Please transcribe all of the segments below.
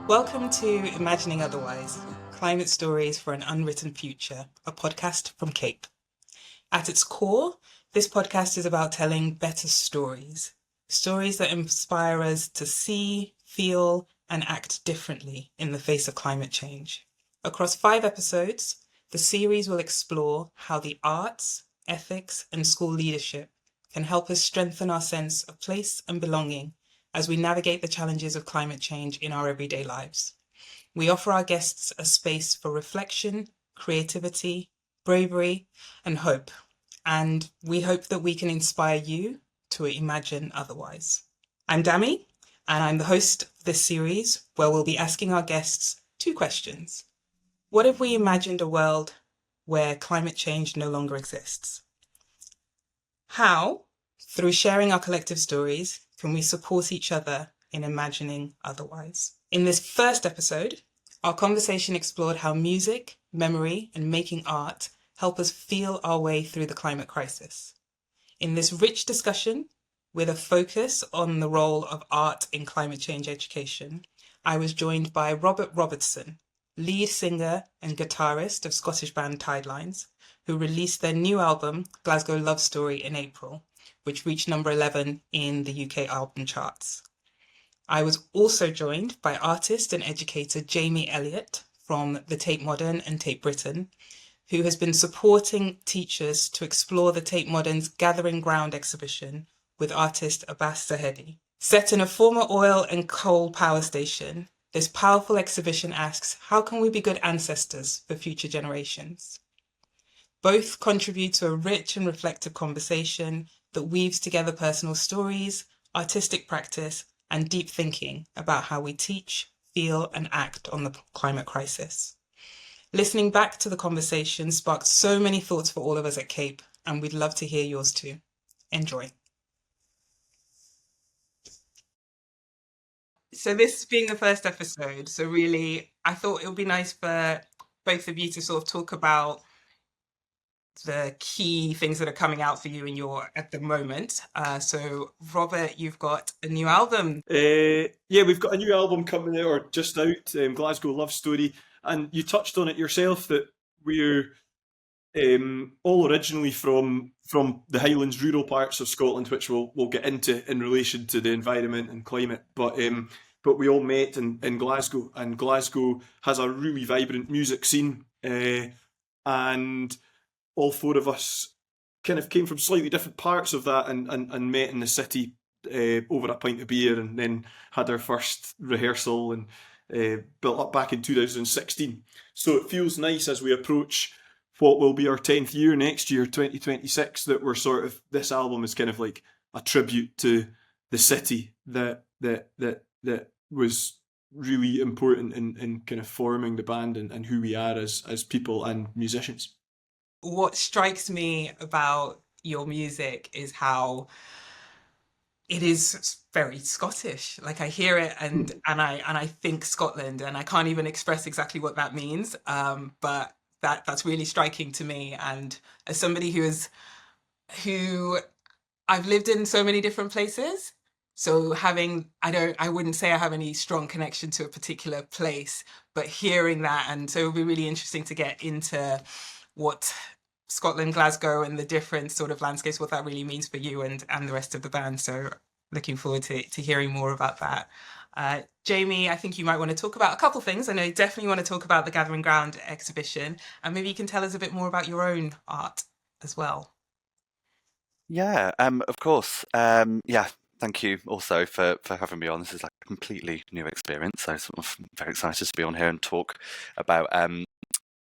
Welcome to Imagining Otherwise, Climate Stories for an Unwritten Future, a podcast from Cape. At its core, this podcast is about telling better stories, stories that inspire us to see, feel, and act differently in the face of climate change. Across 5 episodes, the series will explore how the arts, ethics, and school leadership can help us strengthen our sense of place and belonging as we navigate the challenges of climate change in our everyday lives. We offer our guests a space for reflection, creativity, bravery, and hope. And we hope that we can inspire you to imagine otherwise. I'm Dami, and I'm the host of this series where we'll be asking our guests 2 questions. What if we imagined a world where climate change no longer exists? How, through sharing our collective stories, can we support each other in imagining otherwise? In this first episode, our conversation explored how music, memory, and making art help us feel our way through the climate crisis. In this rich discussion, with a focus on the role of art in climate change education, I was joined by Robert Robertson, lead singer and guitarist of Scottish band Tidelines, who released their new album, Glasgow Love Story, in April, which reached number 11 in the UK album charts. I was also joined by artist and educator Jamie Elliott from the Tate Modern and Tate Britain, who has been supporting teachers to explore the Tate Modern's Gathering Ground exhibition with artist Abbas Zahedi. Set in a former oil and coal power station, this powerful exhibition asks, how can we be good ancestors for future generations? Both contribute to a rich and reflective conversation that weaves together personal stories, artistic practice, and deep thinking about how we teach, feel, and act on the climate crisis. Listening back to the conversation sparked so many thoughts for all of us at Cape, and we'd love to hear yours too. Enjoy. So this being the first episode, so really, I thought it would be nice for both of you to sort of talk about the key things that are coming out for you in your at the moment. So Robert, you've got a new album. Yeah, we've got a new album coming out, or just out, Glasgow Love Story, and you touched on it yourself that we're all originally from the Highlands, rural parts of Scotland, which we'll get into in relation to the environment and climate. But we all met in Glasgow, and Glasgow has a really vibrant music scene, and all 4 of us kind of came from slightly different parts of that and met in the city over a pint of beer, and then had our first rehearsal and built up back in 2016. So it feels nice as we approach what will be our 10th year next year, 2026, that we're sort of, this album is kind of like a tribute to the city that was really important in kind of forming the band and who we are as people and musicians. What strikes me about your music is how it is very Scottish. Like I hear it and I think Scotland, and I can't even express exactly what that means. But that's really striking to me. And as somebody who I've lived in so many different places, so I wouldn't say I have any strong connection to a particular place, but hearing that, and so it'll be really interesting to get into what Scotland, Glasgow, and the different sort of landscapes, what that really means for you and the rest of the band. So looking forward to hearing more about that. Jamie, I think you might want to talk about a couple things. I know you definitely want to talk about the Gathering Ground exhibition, and maybe you can tell us a bit more about your own art as well. Yeah, of course. Yeah, thank you also for having me on. This is like a completely new experience, so sort of very excited to be on here and talk about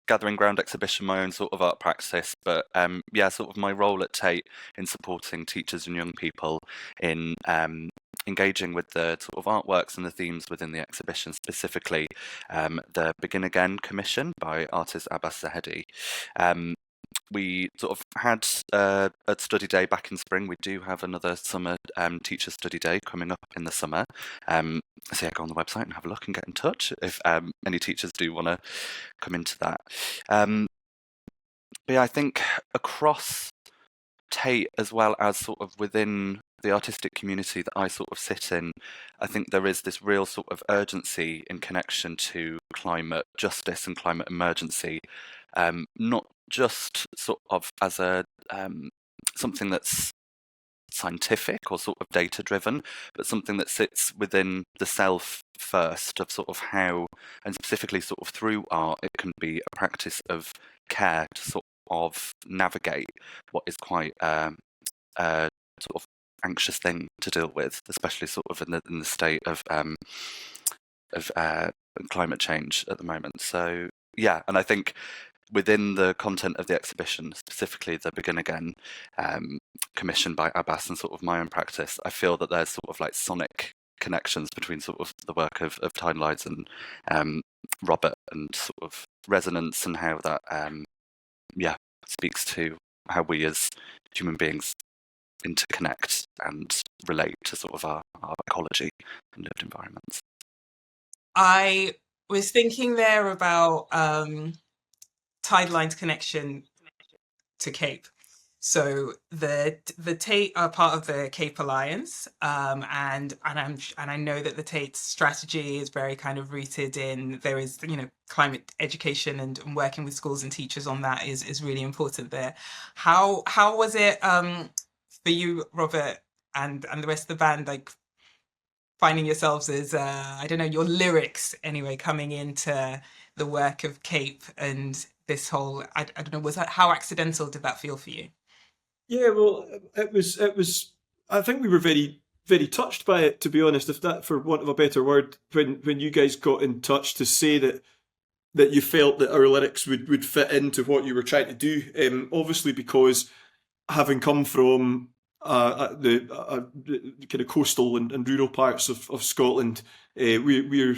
Gathering Ground exhibition, my own sort of art practice, but yeah, sort of my role at Tate in supporting teachers and young people in engaging with the sort of artworks and the themes within the exhibition, specifically the Begin Again commission by artist Abbas Zahedi. We sort of had a study day back in spring. We do have another summer teacher study day coming up in the summer. So yeah, go on the website and have a look and get in touch if any teachers do want to come into that. But yeah, I think across Tate, as well as sort of within the artistic community that I sort of sit in, I think there is this real sort of urgency in connection to climate justice and climate emergency, not just sort of as a something that's scientific or sort of data driven, but something that sits within the self first, of sort of how, and specifically sort of through art, it can be a practice of care to sort of navigate what is quite sort of anxious thing to deal with, especially sort of in the state of climate change at the moment. So yeah, and I think within the content of the exhibition, specifically the Begin Again, commissioned by Abbas and sort of my own practice, I feel that there's sort of like sonic connections between sort of the work of Tidelights and Robert, and sort of resonance, and how that speaks to how we as human beings interconnect and relate to sort of our ecology and lived environments. I was thinking there about Tideline's connection to Cape. So the Tate are part of the Cape Alliance, and I know that the Tate strategy is very kind of rooted in, there is, you know, climate education and working with schools and teachers on that is really important there. How was it for you, Robert, and the rest of the band, like finding yourselves as I don't know, your lyrics anyway, coming into the work of Cape and this whole, I don't know, how accidental did that feel for you? Yeah, well, it was. I think we were very, very touched by it, to be honest. If that, for want of a better word, when you guys got in touch to say that you felt that our lyrics would fit into what you were trying to do. Obviously, because having come from the kind of coastal and rural parts of Scotland, we're,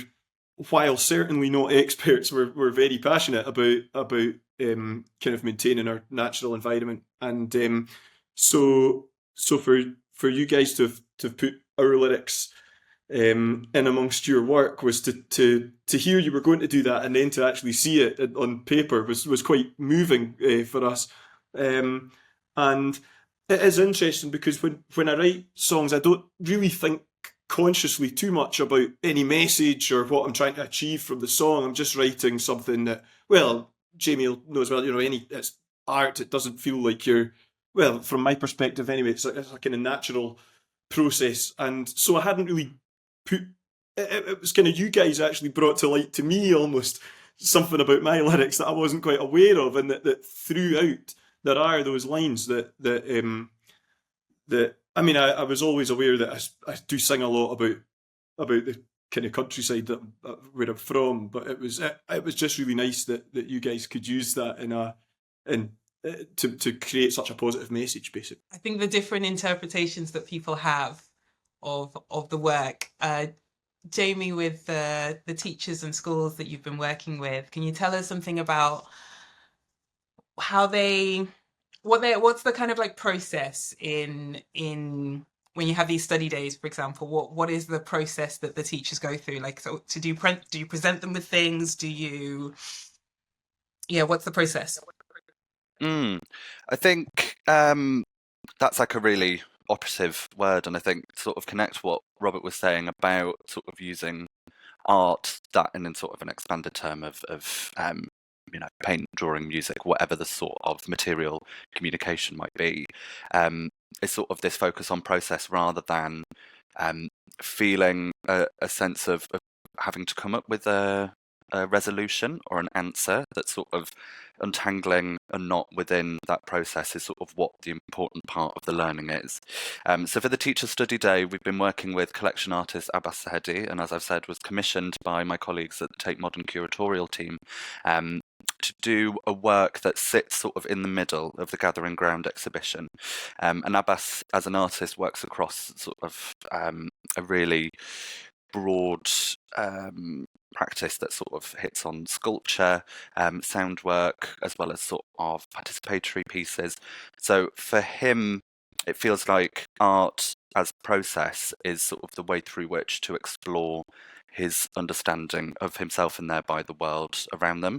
while certainly not experts, we're very passionate about kind of maintaining our natural environment, and so for you guys to have put our lyrics in amongst your work was to hear you were going to do that, and then to actually see it on paper was quite moving for us, and it is interesting because when I write songs, I don't really think consciously too much about any message or what I'm trying to achieve from the song. I'm just writing something that, well, Jamie knows well, you know, it's art. It doesn't feel like well, from my perspective anyway, it's a kind of natural process. And so I hadn't really put, it was kind of you guys actually brought to light to me almost something about my lyrics that I wasn't quite aware of, and that throughout there are those lines that I mean, I was always aware that I do sing a lot about the kind of countryside where I'm from, but it was just really nice that you guys could use that to create such a positive message, basically. I think the different interpretations that people have of the work. Jamie, with the teachers and schools that you've been working with, can you tell us something about how what's the kind of like process in when you have these study days, for example? What is the process that the teachers go through? Like, so do you present them with things? What's the process? I think that's like a really operative word, and I think sort of connect what Robert was saying about sort of using art, that and in sort of an expanded term of you know, paint, drawing, music, whatever the sort of material communication might be, is sort of this focus on process rather than feeling a sense of having to come up with a resolution or an answer that's sort of untangling a knot within that process is sort of what the important part of the learning is. So for the Teacher Study Day, we've been working with collection artist Abbas Sahedi, and as I've said, was commissioned by my colleagues at the Tate Modern curatorial team to do a work that sits sort of in the middle of the Gathering Ground exhibition. And Abbas, as an artist, works across sort of a really broad practice that sort of hits on sculpture, sound work, as well as sort of participatory pieces. So for him, it feels like art as process is sort of the way through which to explore his understanding of himself and thereby the world around them.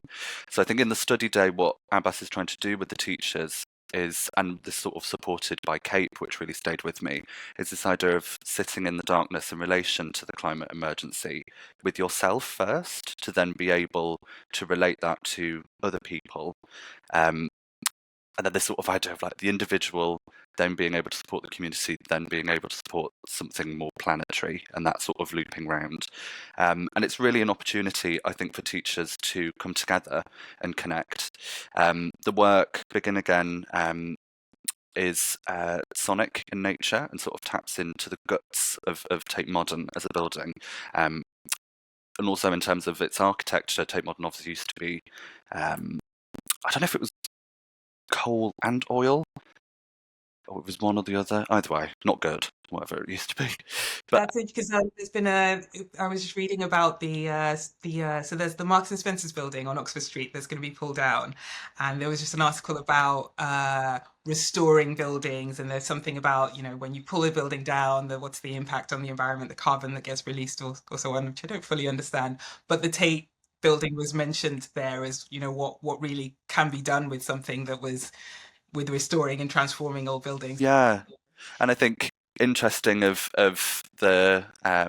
So I think in the study day, what Abbas is trying to do with the teachers is, and this sort of supported by Cape, which really stayed with me, is this idea of sitting in the darkness in relation to the climate emergency with yourself first, to then be able to relate that to other people. And then this sort of idea of like the individual then being able to support the community, then being able to support something more planetary, and that sort of looping round. And it's really an opportunity, I think, for teachers to come together and connect. The work, Begin Again, is sonic in nature and sort of taps into the guts of Tate Modern as a building. And also in terms of its architecture, Tate Modern obviously used to be, I don't know if it was coal and oil, or it was one or the other. Either way, not good, whatever it used to be. But That's it, because there's been I was just reading about so there's the Marks and Spencer's building on Oxford Street that's going to be pulled down, and there was just an article about restoring buildings, and there's something about, when you pull a building down, what's the impact on the environment, the carbon that gets released, or so on, which I don't fully understand. But the Tate building was mentioned there as, what really can be done with something that was with restoring and transforming old buildings. yeah, and I think interesting of the I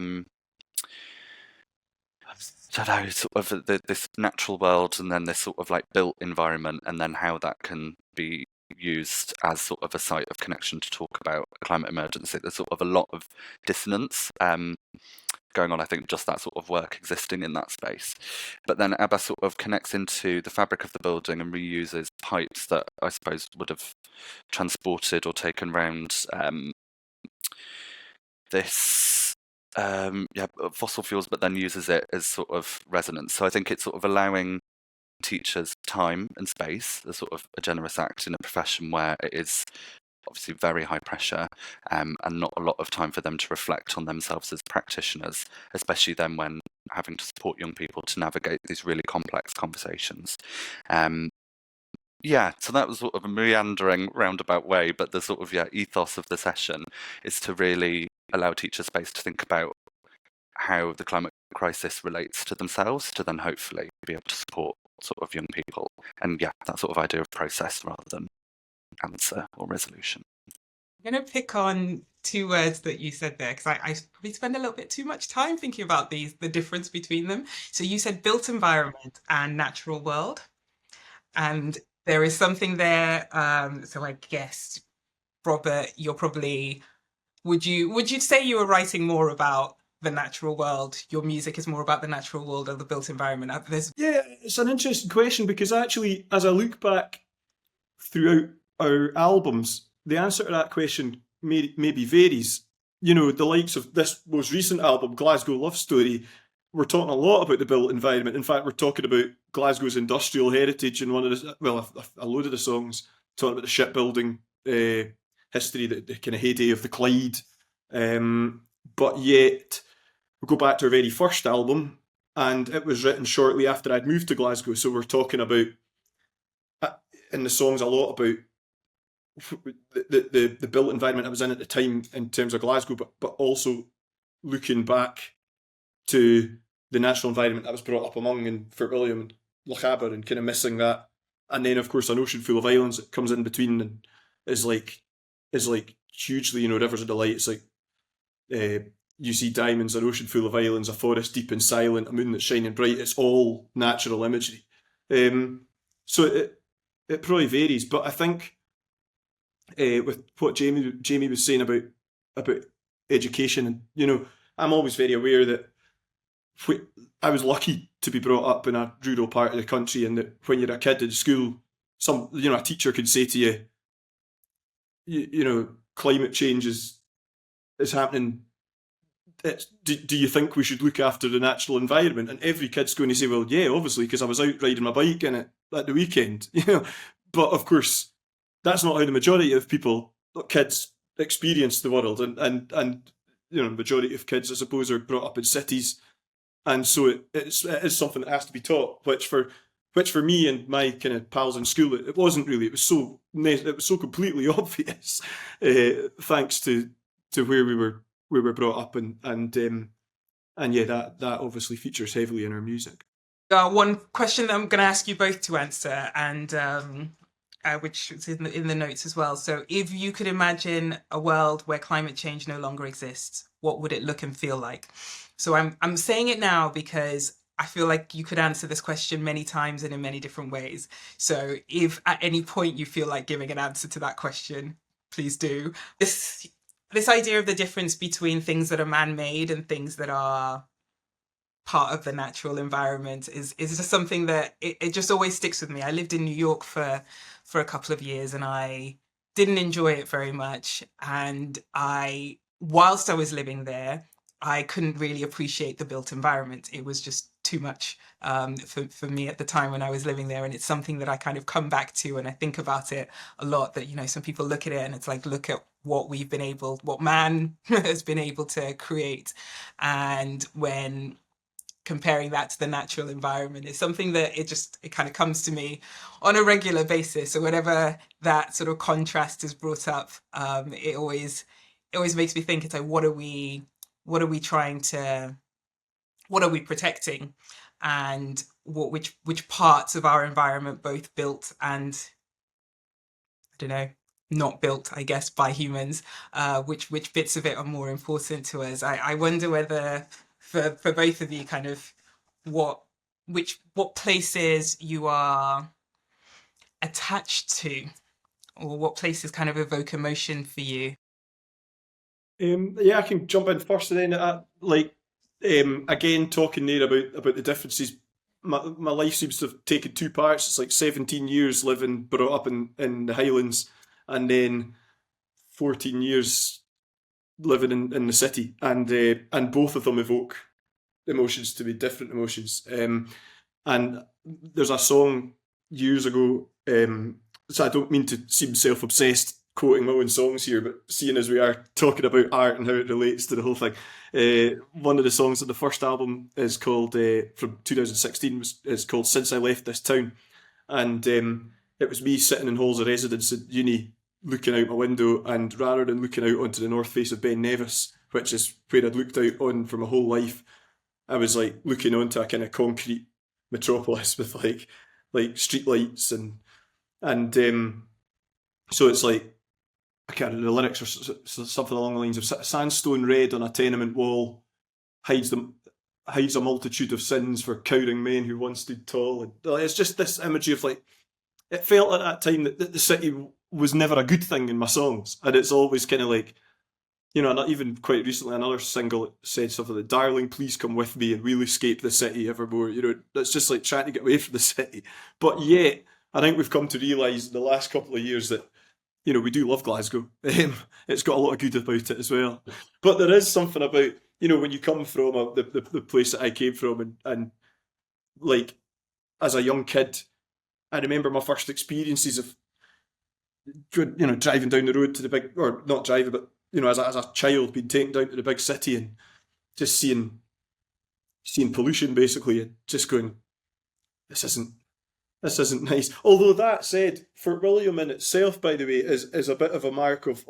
don't know, sort of this natural world, and then this sort of like built environment, and then how that can be used as sort of a site of connection to talk about a climate emergency. There's sort of a lot of dissonance going on, I think, just that sort of work existing in that space. But then Abba sort of connects into the fabric of the building and reuses pipes that I suppose would have transported or taken round this fossil fuels, but then uses it as sort of resonance. So I think it's sort of allowing teachers time and space, a sort of a generous act in a profession where it is obviously very high pressure, and not a lot of time for them to reflect on themselves as practitioners, especially then when having to support young people to navigate these really complex conversations. So that was sort of a meandering roundabout way, but the sort of ethos of the session is to really allow teachers space to think about how the climate crisis relates to themselves, to then hopefully be able to support sort of young people, and that sort of idea of process rather than answer or resolution. I'm going to pick on two words that you said there, because I probably spend a little bit too much time thinking about the difference between them. So you said built environment and natural world, and there is something there. So I guess, Robert, you're probably, would you say you were writing more about the natural world? Your music is more about the natural world or the built environment? Yeah, it's an interesting question, because actually, as I look back throughout our albums, the answer to that question maybe varies. The likes of this most recent album, Glasgow Love Story, we're talking a lot about the built environment. In fact, we're talking about Glasgow's industrial heritage in a load of the songs, talking about the shipbuilding history, the kind of heyday of the Clyde. But yet, we go back to our very first album, and it was written shortly after I'd moved to Glasgow. So we're talking about, in the songs, a lot about the built environment I was in at the time in terms of Glasgow, but also looking back to the natural environment I was brought up among in Fort William and Lochaber, and kind of missing that. And then, of course, an ocean full of islands that comes in between and is like hugely, Rivers of Delight. It's like you see diamonds, an ocean full of islands, a forest deep and silent, a moon that's shining bright. It's all natural imagery. So it probably varies, but I think with what Jamie was saying about education, and I'm always very aware that I was lucky to be brought up in a rural part of the country, and that when you're a kid in school, a teacher could say to you, climate change is happening. Do you think we should look after the natural environment? And every kid's going to say, well, yeah, obviously, because I was out riding my bike in it at the weekend. But of course, that's not how the majority of kids experience the world, and majority of kids, I suppose, are brought up in cities, and so it is something that has to be taught. Which for me and my kind of pals in school, it wasn't really. It was so completely obvious, thanks to where we were brought up, and that obviously features heavily in our music. One question that I'm going to ask you both to answer, and which is in the notes as well. So if you could imagine a world where climate change no longer exists, what would it look and feel like? So I'm saying it now because I feel like you could answer this question many times and in many different ways. So if at any point you feel like giving an answer to that question, please do. This idea of the difference between things that are man-made and things that are part of the natural environment is just something that it just always sticks with me. I lived in New York for a couple of years and I didn't enjoy it very much. And whilst I was living there, I couldn't really appreciate the built environment. It was just too much for me at the time when I was living there. And it's something that I kind of come back to and I think about it a lot, that, you know, some people look at it and it's like, look at what man has been able to create. And when comparing that to the natural environment is something that it kind of comes to me on a regular basis. So whenever that sort of contrast is brought up, it always makes me think, it's like, what are we protecting, and which parts of our environment, both built and, I don't know, not built, I guess, by humans, which bits of it are more important to us. I wonder whether for both of you, kind of what places you are attached to, or what places kind of evoke emotion for you. Yeah, I can jump in first, and then again, talking there about the differences. My life seems to have taken two parts. It's like 17 years brought up in the Highlands, and then 14 years living in the city, and both of them evoke emotions to be different emotions. And there's a song years ago, so I don't mean to seem self-obsessed quoting my own songs here, but seeing as we are talking about art and how it relates to the whole thing, one of the songs on the first album is called, from 2016, is called Since I Left This Town. And it was me sitting in halls of residence at uni, looking out my window, and rather than looking out onto the north face of Ben Nevis, which is where I'd looked out on for my whole life, I was like looking onto a kind of concrete metropolis with like street lights and so it's like, I can't remember, the lyrics are something along the lines of sandstone red on a tenement wall hides a multitude of sins for cowering men who once stood tall. And it's just this imagery of, like, it felt at that time that the city was never a good thing in my songs, and it's always kind of like, you know, not even quite recently, another single said something like, "Darling, please come with me and we'll escape the city evermore." You know, that's just like trying to get away from the city. But yet, I think we've come to realise in the last couple of years that, you know, we do love Glasgow. It's got a lot of good about it as well. But there is something about, you know, when you come from the place that I came from, and like, as a young kid, I remember my first experiences of, you know, driving down the road to the big, or not driving, but, you know, as a child, being taken down to the big city and just seeing pollution, basically, and just going, this isn't nice. Although that said, Fort William in itself, by the way, is a bit of a mark of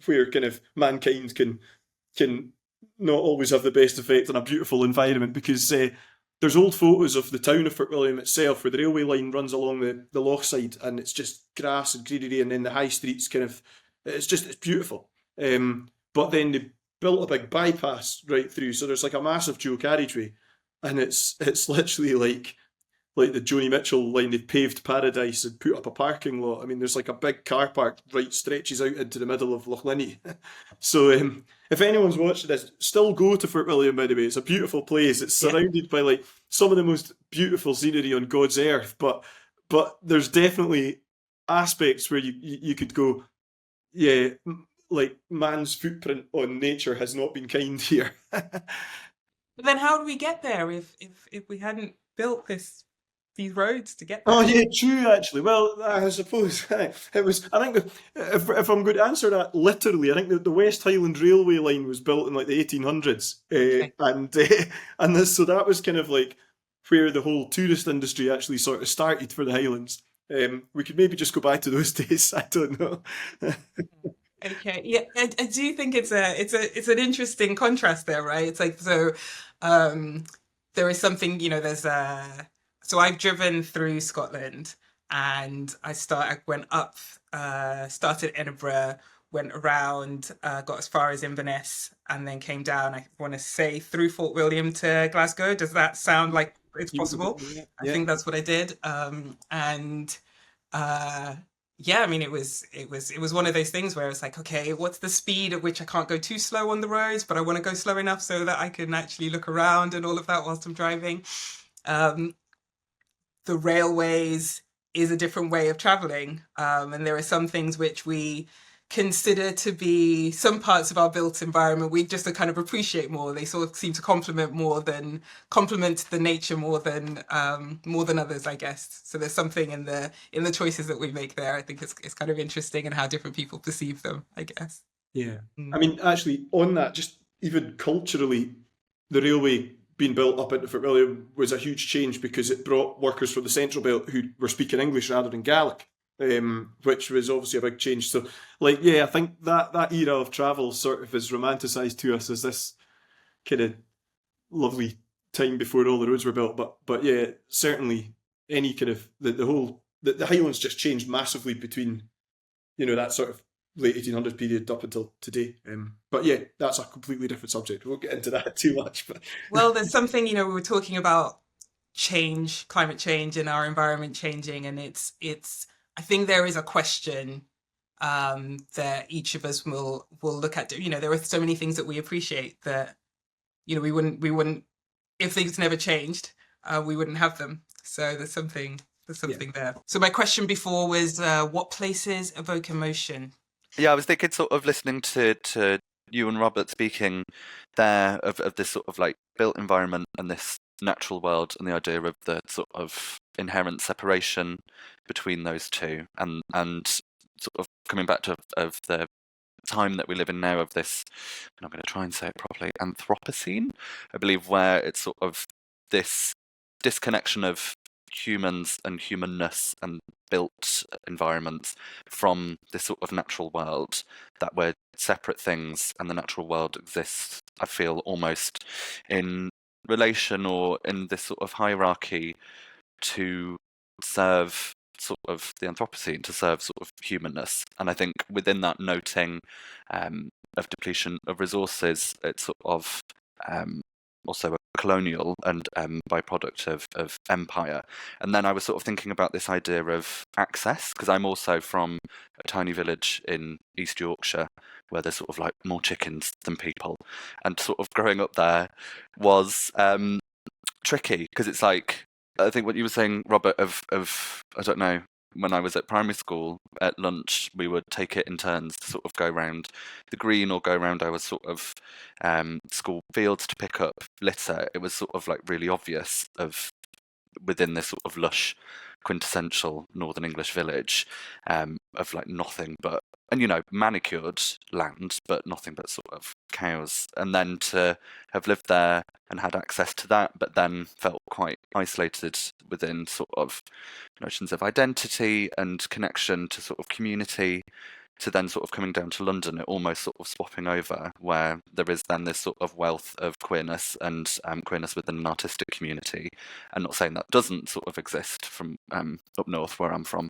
where kind of mankind can not always have the best effect on a beautiful environment, because there's old photos of the town of Fort William itself where the railway line runs along the loch side and it's just grass and greenery, and then the high streets kind of, it's beautiful. But then they built a big bypass right through, so there's like a massive dual carriageway, and it's literally like the Joni Mitchell line. They've paved paradise and put up a parking lot. I mean, there's like a big car park right stretches out into the middle of Loch Linney. So if anyone's watching this, still go to Fort William, by the way. It's a beautiful place. It's surrounded by like some of the most beautiful scenery on God's earth, but there's definitely aspects where you could go, yeah, like, man's footprint on nature has not been kind here. But then how do we get there if we hadn't built these roads to get there? Oh yeah, true, actually. Well, I suppose it was. I think if I'm going to answer that literally, I think the West Highland Railway line was built in like the 1800s, Okay. and so that was kind of like where the whole tourist industry actually sort of started for the Highlands. We could maybe just go back to those days. I don't know. Okay, yeah, I do think it's an interesting contrast there, right? It's like, so there is something, you know, so I've driven through Scotland, and I went up, started Edinburgh, went around, got as far as Inverness, and then came down, I want to say, through Fort William to Glasgow. Does that sound like it's possible? I think that's what I did. And uh, yeah, I mean, it was one of those things where it's like, okay, what's the speed at which I can't go too slow on the roads, but I want to go slow enough so that I can actually look around and all of that whilst I'm driving. Um, the railways is a different way of traveling, and there are some things which we consider to be some parts of our built environment we just kind of appreciate more. They sort of seem to complement the nature more than others, I guess. So there's something in the choices that we make there. I think it's kind of interesting and how different people perceive them, I guess. Yeah. I mean, actually, on that, just even culturally, the railway being built up into Fort William was a huge change because it brought workers from the Central Belt who were speaking English rather than Gaelic, which was obviously a big change. So, like, yeah, I think that era of travel sort of is romanticised to us as this kind of lovely time before all the roads were built. But yeah, certainly any kind of the Highlands just changed massively between that sort of late 1800s period up until today. But yeah, that's a completely different subject. We won't get into that too much. But Well, there's something, we were talking about climate change and our environment changing, and it's I think there is a question that each of us will look at. There are so many things that we appreciate that we wouldn't if things never changed, we wouldn't have them. So there's something there. So my question before was, what places evoke emotion? Yeah, I was thinking, sort of listening to you and Robert speaking there of this sort of like built environment and this natural world, and the idea of the sort of inherent separation between those two, and sort of coming back to of the time that we live in now, of this, and I'm going to try and say it properly, Anthropocene, I believe, where it's sort of this disconnection of humans and humanness and built environments from this sort of natural world, that we're separate things and the natural world exists, I feel, almost in relation or in this sort of hierarchy to serve sort of the Anthropocene, to serve sort of humanness. And I think within that noting of depletion of resources, it's sort of also a colonial and byproduct of empire. And then I was sort of thinking about this idea of access, because I'm also from a tiny village in East Yorkshire where there's sort of like more chickens than people, and sort of growing up there was tricky, because it's like, I think what you were saying, Robert, of I don't know, when I was at primary school, at lunch, we would take it in turns to sort of go around the green or go around our sort of school fields to pick up litter. It was sort of like really obvious within this sort of lush, quintessential Northern English village, of like nothing but, and manicured land, but nothing but sort of cows. And then to have lived there and had access to that, but then felt quite isolated within sort of notions of identity and connection to sort of community, to then sort of coming down to London, it almost sort of swapping over, where there is then this sort of wealth of queerness and queerness within an artistic community. And not saying that doesn't sort of exist from up north where I'm from,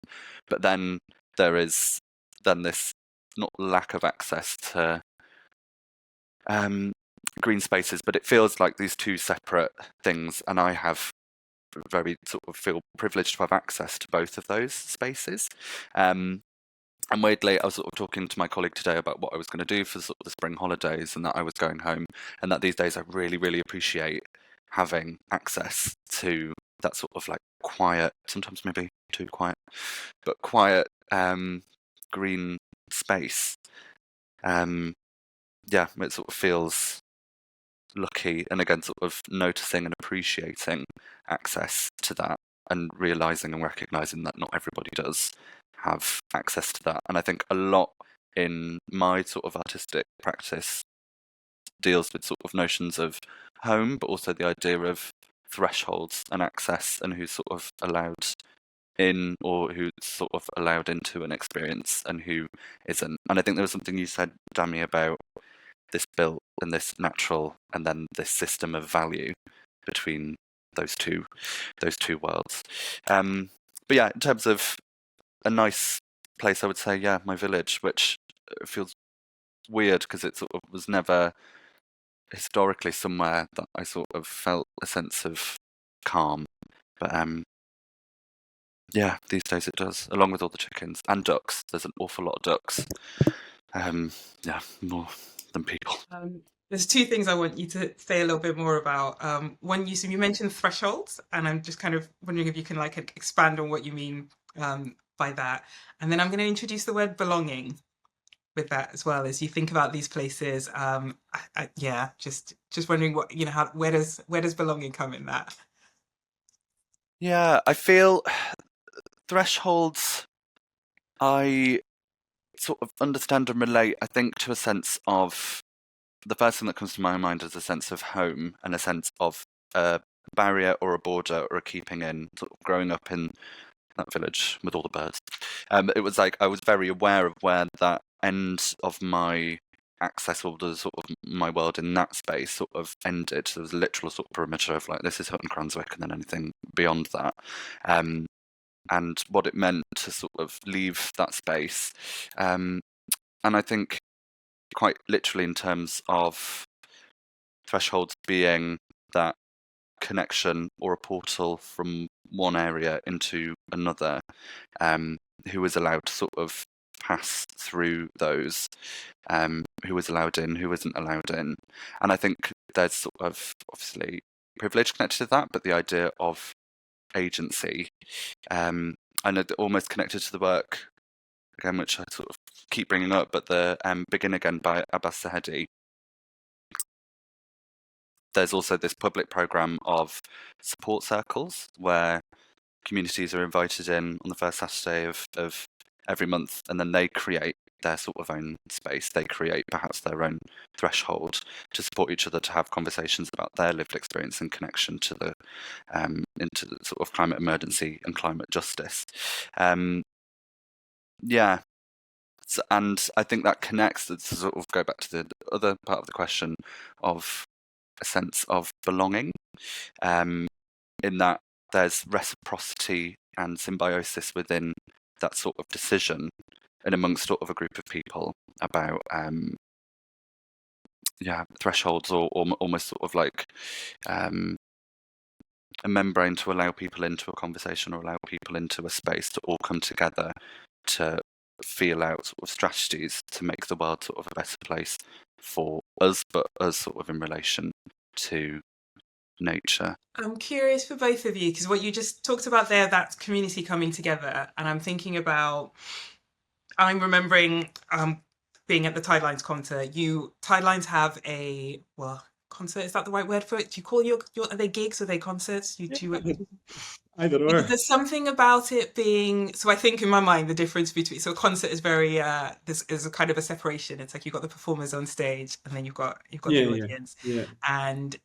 but then there is then this not lack of access to green spaces, but it feels like these two separate things, and I have very sort of feel privileged to have access to both of those spaces. And weirdly, I was sort of talking to my colleague today about what I was going to do for sort of the spring holidays, and that I was going home, and that these days I really, really appreciate having access to that sort of like quiet, sometimes maybe too quiet, but quiet green space. Yeah, it sort of feels lucky, and again, sort of noticing and appreciating access to that, and realizing and recognizing that not everybody does have access to that. And I think a lot in my sort of artistic practice deals with sort of notions of home, but also the idea of thresholds and access, and who's sort of allowed in, or who's sort of allowed into an experience and who isn't. And I think there was something you said, Dami, about this built and this natural, and then this system of value between those two worlds. But But yeah, in terms of a nice place, I would say, yeah, my village, which feels weird because it sort of was never historically somewhere that I sort of felt a sense of calm. But yeah, these days it does, along with all the chickens and ducks. There's an awful lot of ducks. Yeah, more than people. There's two things I want you to say a little bit more about. One, you mentioned thresholds, and I'm just kind of wondering if you can like expand on what you mean by that. And then I'm going to introduce the word belonging with that as well as you think about these places. Yeah, just wondering what how where does belonging come in that? Yeah, I feel thresholds. I sort of understand and relate. I think to a sense of the first thing that comes to my mind is a sense of home and a sense of a barrier or a border or a keeping in. Sort of growing up in that village with all the birds, it was like I was very aware of where that end of my access or the sort of my world in that space sort of ended. There was a literal sort of perimeter of like this is Hutton Cranswick, and then anything beyond that. And what it meant to sort of leave that space. And I think quite literally in terms of thresholds being that connection or a portal from one area into another, who was allowed to sort of pass through those, who was allowed in, who wasn't allowed in. And I think there's sort of obviously privilege connected to that, but the idea of agency, I know that almost connected to the work again, which I sort of keep bringing up, but the Begin Again by Abbas Sahedi. There's also this public program of support circles where communities are invited in on the first Saturday of every month, and then they create their sort of own space. They create perhaps their own threshold to support each other to have conversations about their lived experience and connection to the into the sort of climate emergency and climate justice. Yeah. And I think that connects to sort of go back to the other part of the question of a sense of belonging, in that there's reciprocity and symbiosis within that sort of decision and amongst sort of a group of people about thresholds or almost sort of like a membrane to allow people into a conversation or allow people into a space to all come together to feel out sort of strategies to make the world sort of a better place for us, but us sort of in relation to nature. I'm curious for both of you because what you just talked about there, that community coming together, and I'm remembering being at the Tidelines concert. Tidelines have a concert. Is that the right word for it? Do you call your are they gigs or are they concerts? Either or. There's something about it being so. I think in my mind the difference between a concert is very this is a kind of a separation. It's like you've got the performers on stage and then you've got the audience. And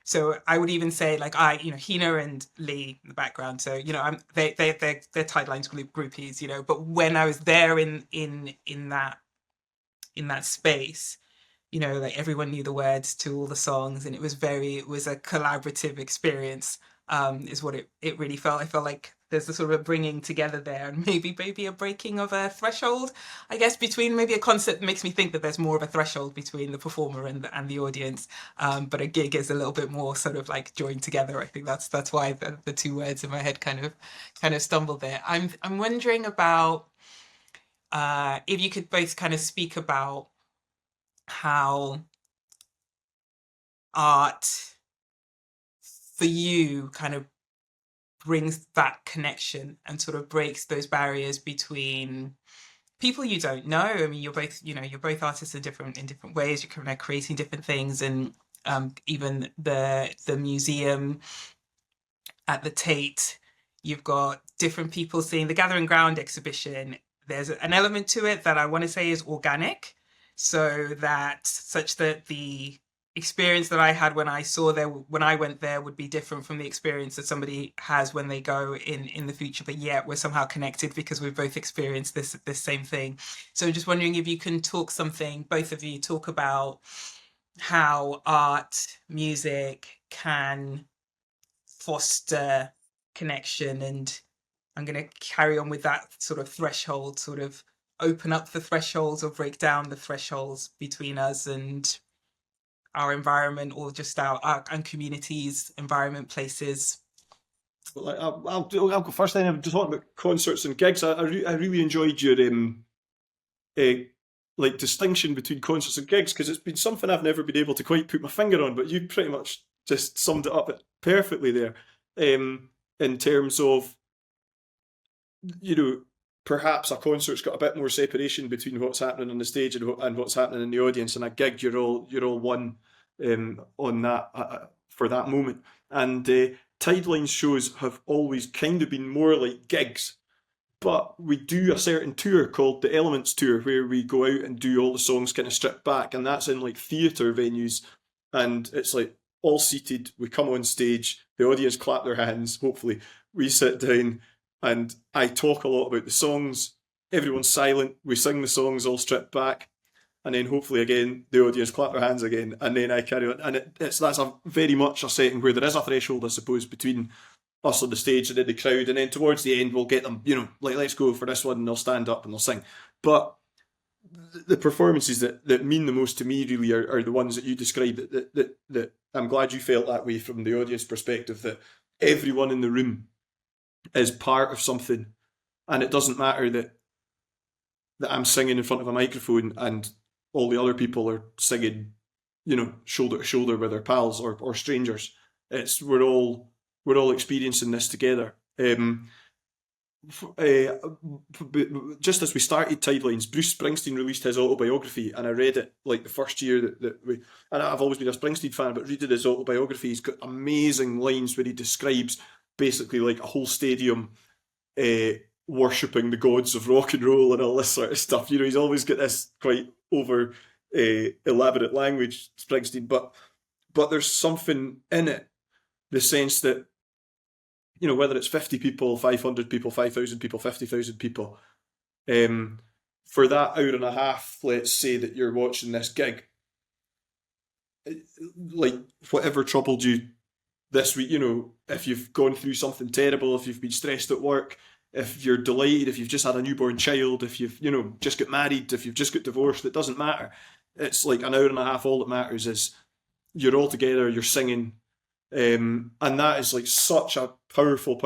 so I would even say like Hina and Lee in the background. So they're Tidelines groupies. But when I was there in that space, like everyone knew the words to all the songs, and it was a collaborative experience. Is what it really felt. I felt like there's a sort of a bringing together there, and maybe a breaking of a threshold, I guess, between maybe a concert makes me think that there's more of a threshold between the performer and the audience, but a gig is a little bit more sort of like joined together. I think that's why the two words in my head kind of stumbled there. I'm wondering about if you could both kind of speak about how art for you kind of brings that connection and sort of breaks those barriers between people you don't know. I mean, you're both artists in different ways. You're kind of creating different things, and even the museum at the Tate, you've got different people seeing the Gathering Ground exhibition. There's an element to it that I want to say is organic, such that the experience that I had when I went there would be different from the experience that somebody has when they go in the future, but yet we're somehow connected because we've both experienced this same thing. So I'm just wondering if you can both of you talk about how art, music can foster connection and I'm going to carry on with that sort of threshold, sort of open up the thresholds or break down the thresholds between us and our environment, or just our and communities, environment, places. Well, I'll go first. Then I'm just talking about concerts and gigs. I really enjoyed your like distinction between concerts and gigs, because it's been something I've never been able to quite put my finger on. But you pretty much just summed it up perfectly there, in terms of, you know, perhaps a concert's got a bit more separation between what's happening on the stage and what's happening in the audience, and a gig you're all one on that for that moment. And Tideline shows have always kind of been more like gigs, but we do a certain tour called the Elements Tour, where we go out and do all the songs kind of stripped back, and that's in like theatre venues, and it's like all seated. We come on stage, the audience clap their hands, hopefully we sit down, and I talk a lot about the songs. Everyone's silent. We sing the songs all stripped back, and then hopefully again the audience clap their hands again, and then I carry on. And that's a very much a setting where there is a threshold, I suppose, between us on the stage and in the crowd. And then towards the end, we'll get them, you know, like, let's go for this one, and they'll stand up and they'll sing. But the performances that mean the most to me really are the ones that you described. That I'm glad you felt that way from the audience perspective, that everyone in the room is part of something, and it doesn't matter that I'm singing in front of a microphone and all the other people are singing, you know, shoulder to shoulder with their pals or strangers. It's we're all experiencing this together. Just as we started Tidelines, Bruce Springsteen released his autobiography, and I read it like the first year that we. And I've always been a Springsteen fan, but reading his autobiography, he's got amazing lines where he describes basically like a whole stadium worshipping the gods of rock and roll and all this sort of stuff. You know, he's always got this quite over elaborate language, Springsteen, but there's something in it, the sense that, you know, whether it's 50 people, 500 people, 5,000 people, 50,000 people, for that hour and a half, let's say that you're watching this gig, like whatever troubled you this week, you know, if you've gone through something terrible, if you've been stressed at work, if you're delighted, if you've just had a newborn child, if you've, you know, just got married, if you've just got divorced, it doesn't matter. It's like an hour and a half. All that matters is you're all together, you're singing. And that is like such a powerful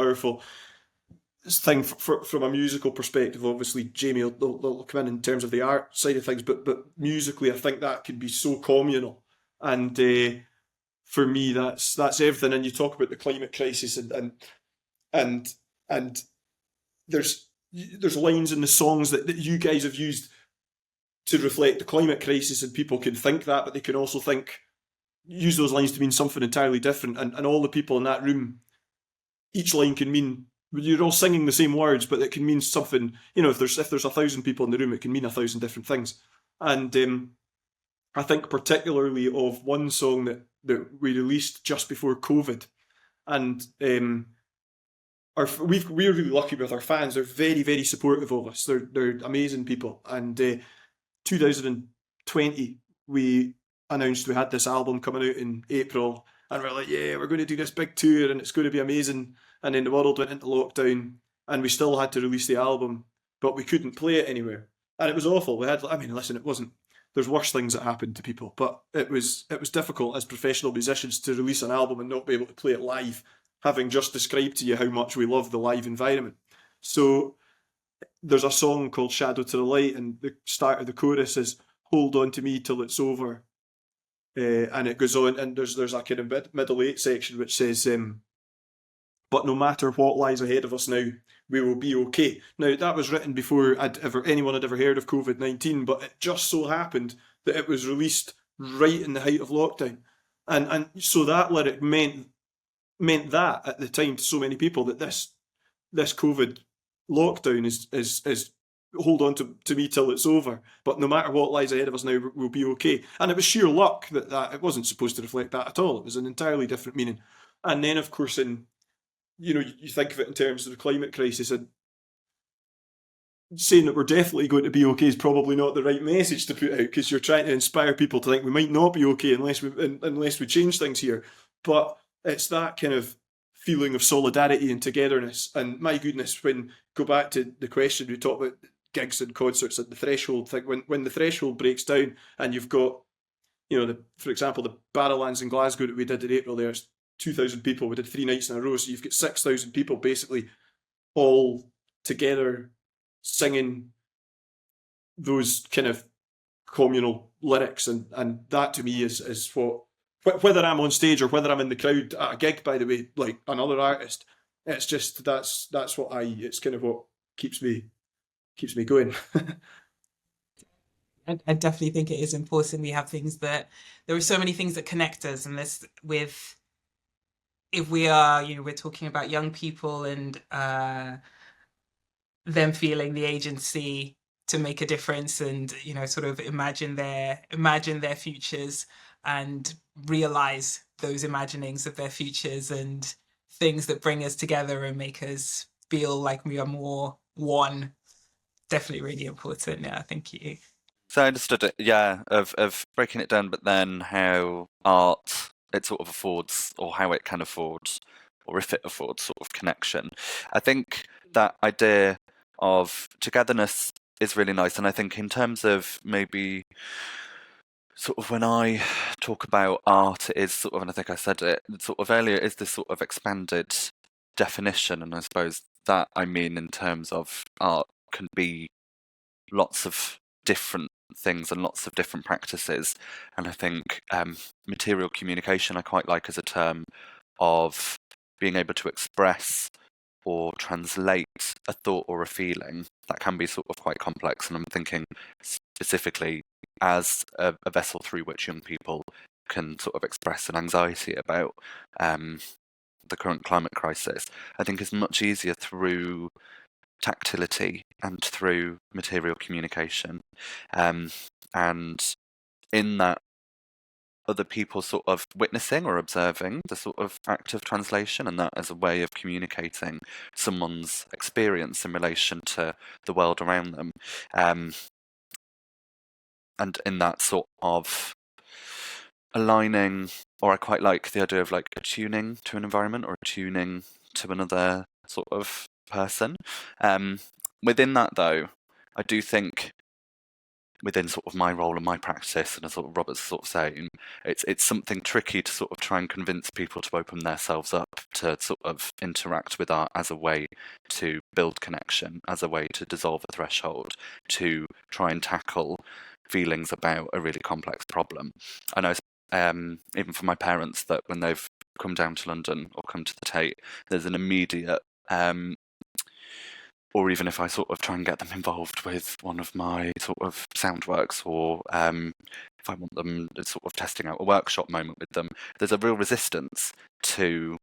thing from a musical perspective. Obviously, Jamie will come in terms of the art side of things, but musically, I think that can be so communal. And for me, that's everything. And you talk about the climate crisis, and there's lines in the songs that you guys have used to reflect the climate crisis, and people can think that, but they can also use those lines to mean something entirely different. And all the people in that room, each line can mean, you're all singing the same words, but it can mean something. You know, if there's 1,000 people in the room, it can mean 1,000 different things. And I think particularly of one song that we released just before COVID, and we're really lucky with our fans. They're very, very supportive of us. They're amazing people. And 2020, we announced we had this album coming out in April, and we're like, yeah, we're going to do this big tour and it's going to be amazing. And then the world went into lockdown, and we still had to release the album, but we couldn't play it anywhere. And it was awful. It wasn't, there's worse things that happened to people, but it was difficult as professional musicians to release an album and not be able to play it live, having just described to you how much we love the live environment. So there's a song called Shadow to the Light, and the start of the chorus is "Hold on to me till it's over," and it goes on, and there's a kind of middle eight section which says, "But no matter what lies ahead of us now, we will be okay." Now, that was written before anyone had ever heard of COVID-19, but it just so happened that it was released right in the height of lockdown, and so that lyric meant that at the time to so many people, that this COVID lockdown is hold on to me till it's over, but no matter what lies ahead of us now, we'll be okay. And it was sheer luck that it wasn't supposed to reflect that at all. It was an entirely different meaning. And then, of course, you think of it in terms of the climate crisis, and saying that we're definitely going to be okay is probably not the right message to put out, because you're trying to inspire people to think we might not be okay unless we change things here. But it's that kind of feeling of solidarity and togetherness. And my goodness, when go back to the question we talked about gigs and concerts and the threshold thing, when the threshold breaks down and you've got, for example, the Barrowlands in Glasgow that we did in April, there's 2,000 people. We did 3 nights in a row, so you've got 6,000 people basically all together singing those kind of communal lyrics, and that to me is what, whether I'm on stage or whether I'm in the crowd at a gig, by the way, like another artist, it's just that's what it's kind of what keeps me going. I definitely think it is important we have things that there are so many things that connect us, and this with if we are, we're talking about young people and them feeling the agency to make a difference and sort of imagine their futures and realize those imaginings of their futures and things that bring us together and make us feel like we are more one. Definitely really important. Yeah, thank you. So I understood it, yeah, of breaking it down, but then how art, it sort of affords, or how it can afford, or if it affords sort of connection. I think that idea of togetherness is really nice. And I think in terms of maybe sort of when I talk about art, it is sort of, and I think I said it sort of earlier, is this sort of expanded definition. And I suppose that I mean in terms of art can be lots of different things and lots of different practices. And I think material communication I quite like as a term of being able to express or translate a thought or a feeling that can be sort of quite complex. And I'm thinking specifically as a vessel through which young people can sort of express an anxiety about the current climate crisis, I think is much easier through tactility and through material communication. And in that, other people sort of witnessing or observing the sort of act of translation, and that as a way of communicating someone's experience in relation to the world around them. And in that sort of aligning, or I quite like the idea of like attuning to an environment or attuning to another sort of person. Within that, though, I do think within sort of my role and my practice, and as sort of Robert's sort of saying, it's something tricky to sort of try and convince people to open themselves up to sort of interact with art as a way to build connection, as a way to dissolve a threshold, to try and tackle feelings about a really complex problem. I know even for my parents that when they've come down to London or come to the Tate, there's an immediate or even if I sort of try and get them involved with one of my sort of sound works, or if I want them sort of testing out a workshop moment with them, there's a real resistance to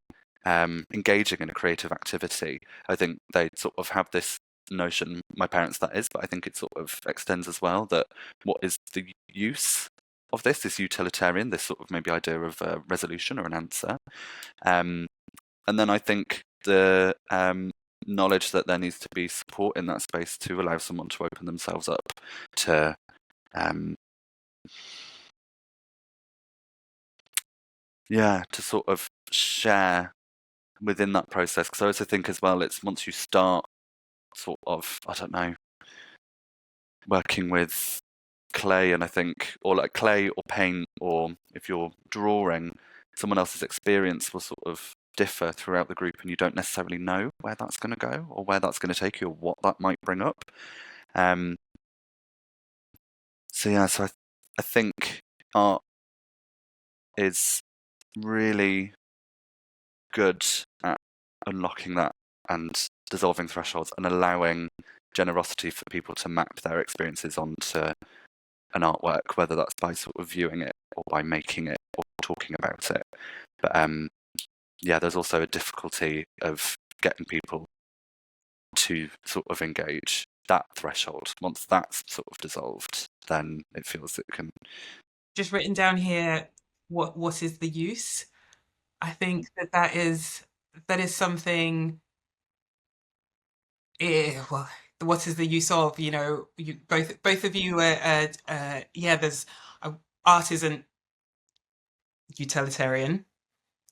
engaging in a creative activity. I think they sort of have this notion, my parents that is, but I think it sort of extends as well, that what is the use of this utilitarian, this sort of maybe idea of a resolution or an answer. And then I think the knowledge that there needs to be support in that space to allow someone to open themselves up to to sort of share within that process. Because I also think as well, it's once you start sort of, I don't know, working with clay, and I think, or like clay or paint, or if you're drawing, someone else's experience will sort of differ throughout the group, and you don't necessarily know where that's going to go or where that's going to take you or what that might bring up. So I think art is really good at unlocking that and dissolving thresholds and allowing generosity for people to map their experiences onto an artwork, whether that's by sort of viewing it or by making it or talking about it. But there's also a difficulty of getting people to sort of engage that threshold. Once that's sort of dissolved, then it feels it can. Just written down here, what is the use? I think that is something. Well, what is the use of? You both of you are. There's art isn't utilitarian.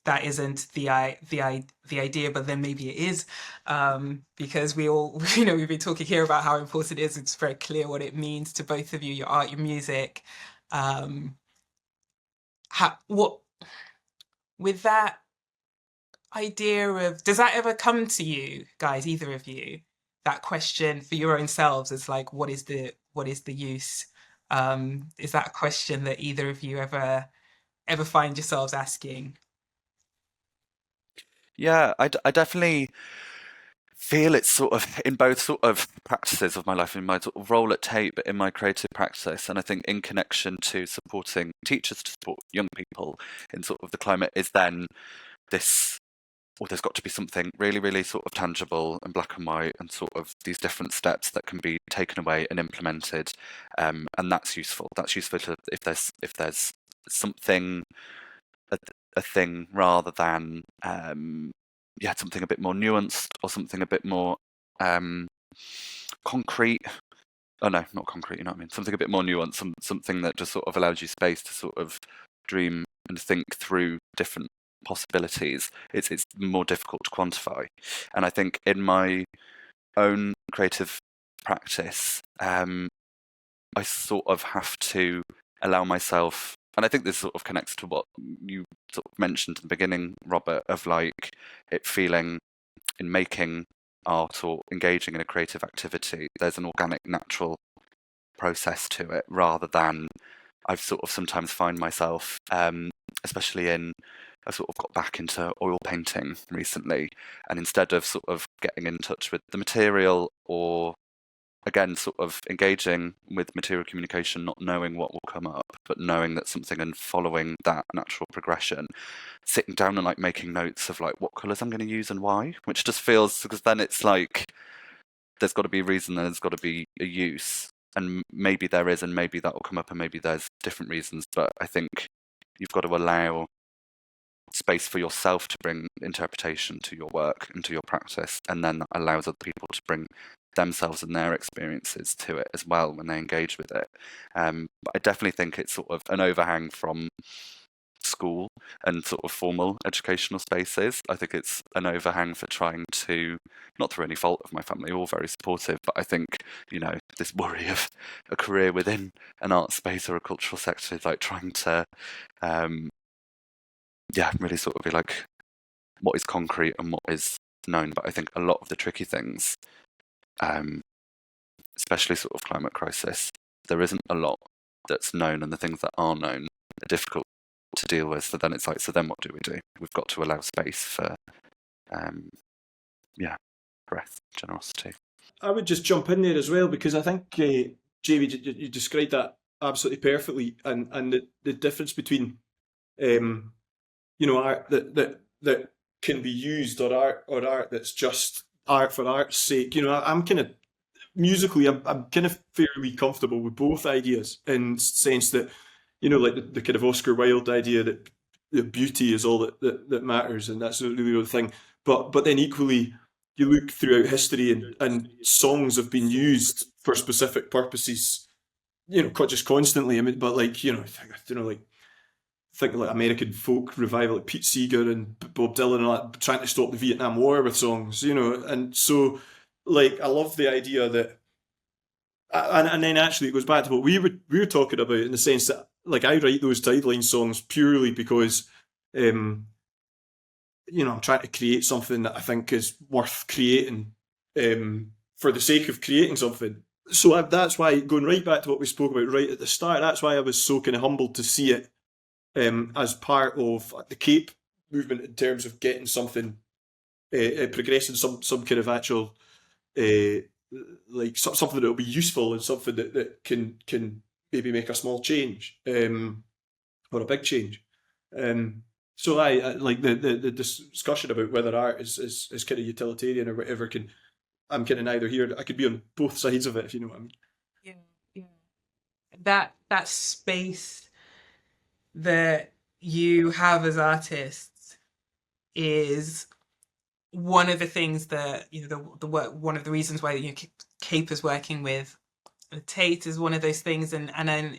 that isn't the idea, but then maybe it is, because we all, we've been talking here about how important it is. It's very clear what it means to both of you, your art, your music. What with that idea of, does that ever come to you guys, either of you, that question for your own selves? It's like, what is the use? Is that a question that either of you ever find yourselves asking? Yeah, I definitely feel it's sort of in both sort of practices of my life, in my sort of role at Tate, but in my creative practice. And I think in connection to supporting teachers to support young people in sort of the climate is then this, or there's got to be something really, really sort of tangible and black and white, and sort of these different steps that can be taken away and implemented. And that's useful. That's useful to, if there's something, a thing, rather than something a bit more nuanced or something a bit more concrete. Oh no, not concrete, you know what I mean? Something a bit more nuanced, something that just sort of allows you space to sort of dream and think through different possibilities. It's more difficult to quantify. And I think in my own creative practice, I sort of have to allow myself, and I think this sort of connects to what you sort of mentioned at the beginning, Robert, of like it feeling, in making art or engaging in a creative activity, there's an organic, natural process to it, rather than I've sort of sometimes find myself, especially I sort of got back into oil painting recently, and instead of sort of getting in touch with the material, or again sort of engaging with material communication, not knowing what will come up, but knowing that something and following that natural progression, sitting down and like making notes of like what colours I'm going to use and why, which just feels, because then it's like there's got to be a reason and there's got to be a use, and maybe there is, and maybe that will come up, and maybe there's different reasons, but I think you've got to allow space for yourself to bring interpretation to your work and to your practice, and then that allows other people to bring themselves and their experiences to it as well when they engage with it. But I definitely think it's sort of an overhang from school and sort of formal educational spaces. I think it's an overhang for trying to, not through any fault of my family, all very supportive, but I think, this worry of a career within an art space or a cultural sector is like trying to really sort of be like, what is concrete and what is known. But I think a lot of the tricky things, especially sort of climate crisis, there isn't a lot that's known, and the things that are known are difficult to deal with. So then it's like, so then what do we do? We've got to allow space for, breath, generosity. I would just jump in there as well, because I think, Jamie, you described that absolutely perfectly, and the difference between art that can be used, or art that's just art for art's sake. I'm kind of musically, I'm kind of fairly comfortable with both ideas, in the sense that, like the kind of Oscar Wilde idea that beauty is all that matters, and that's really the thing. But then equally, you look throughout history, and songs have been used for specific purposes, just constantly. I mean, but like, think like American folk revival, like Pete Seeger and Bob Dylan and all that, trying to stop the Vietnam War with songs, and so like I love the idea that, and then actually it goes back to what we were talking about, in the sense that like I write those Tideline songs purely because I'm trying to create something that I think is worth creating, for the sake of creating something. So that's why, going right back to what we spoke about right at the start, that's why I was so kind of humbled to see it as part of the Cape movement, in terms of getting something, progressing some kind of actual, like something that will be useful, and something that can maybe make a small change, or a big change. So I like the discussion about whether art is kind of utilitarian or whatever. I'm kind of neither here. I could be on both sides of it, if you know what I mean. Yeah. That space that you have as artists is one of the things that, the work, one of the reasons why Cape is working with Tate is one of those things, and then